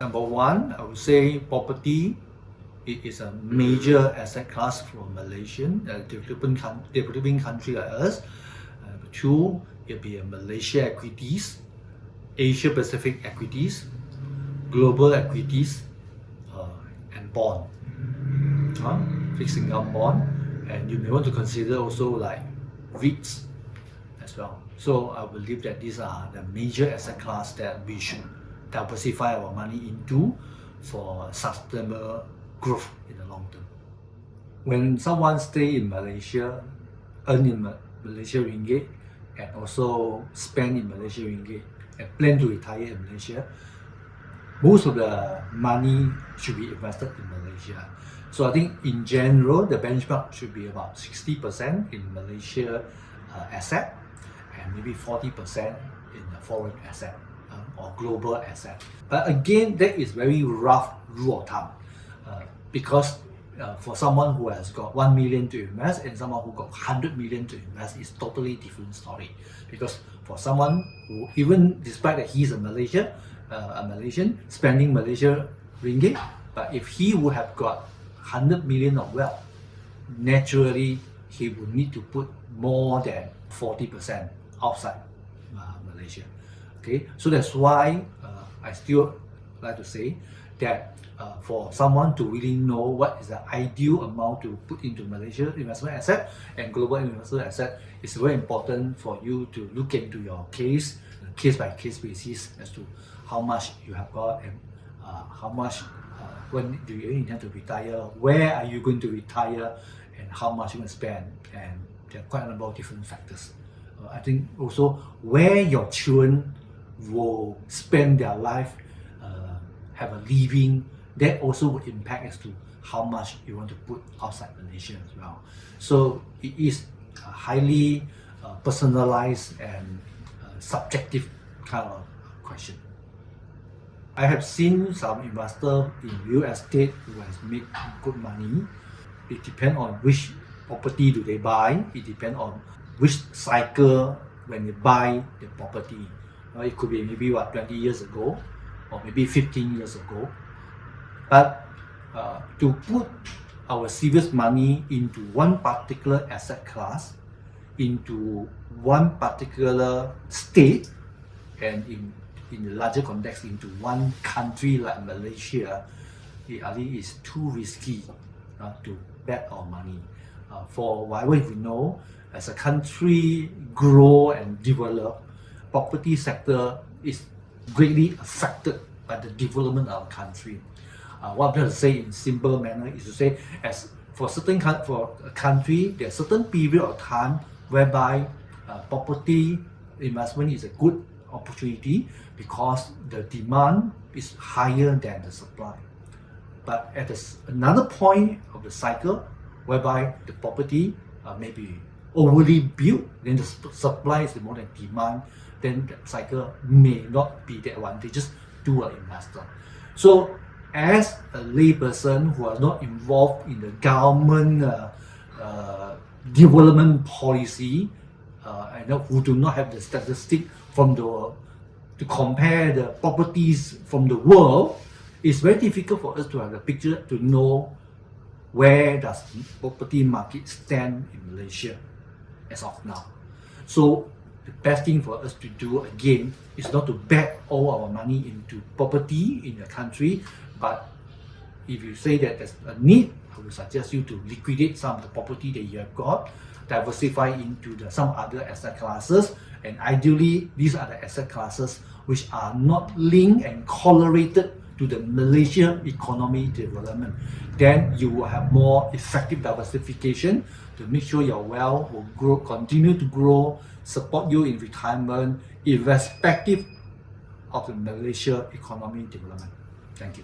Number one, I would say property. It is a major asset class for Malaysian, developing country like us. Number two, it'll be Malaysia equities, Asia Pacific equities, global equities, and bond, fixed income bond, and you may want to consider also like REITs as well. So I believe that these are the major asset class that we should diversify our money into for sustainable growth in the long term. When someone stay in Malaysia, earn in Malaysia ringgit, and also spend in Malaysia ringgit, and plan to retire in Malaysia, most of the money should be invested in Malaysia. So I think in general, the benchmark should be about 60% in Malaysia asset, and maybe 40% in the foreign asset or global asset. But again, that is very rough rule of thumb, because for someone who has got 1 million to invest and someone who got 100 million to invest is totally different story. Because for someone who, even despite that he's a Malaysian spending Malaysia ringgit, but if he would have got 100 million of wealth, naturally he would need to put more than 40% outside Malaysia. Okay, so that's why I still like to say that for someone to really know what is the ideal amount to put into Malaysia investment asset and global investment asset, it's very important for you to look into your case by case basis as to how much you have got and how much, when do you intend to retire, where are you going to retire, and how much you can spend, and there are quite a number of different factors. I think also where your children will spend their life, have a living, that also would impact as to how much you want to put outside Malaysia as well. So it is a highly personalized and subjective kind of question. I have seen some investor in real estate who has made good money. It depends on which property do they buy. It depends on which cycle when they buy the property. It could be maybe 20 years ago, or maybe 15 years ago. But to put our serious money into one particular asset class, into one particular state, and in the larger context into one country like Malaysia, it is too risky to bet our money. For whatever we know, as a country grow and develop, property sector is greatly affected by the development of our country. What I'm trying to say in simple manner is to say, as for a country, there's a certain period of time whereby property investment is a good opportunity because the demand is higher than the supply. But at another point of the cycle, whereby the property may be overly built, then the supply is more than demand, then the cycle may not be that advantageous to an investor. So as a layperson who are not involved in the government development policy, and who do not have the statistic to compare the properties from the world, it's very difficult for us to have a picture to know where does property market stand in Malaysia as of now. So the best thing for us to do again is not to bet all our money into property in the country, but if you say that there's a need, I would suggest you to liquidate some of the property that you have got, diversify into some other asset classes, and ideally these are the asset classes which are not linked and correlated to the Malaysian economy development. Then you will have more effective diversification to make sure your wealth will grow, continue to grow, support you in retirement, irrespective of the Malaysia economy development. Thank you.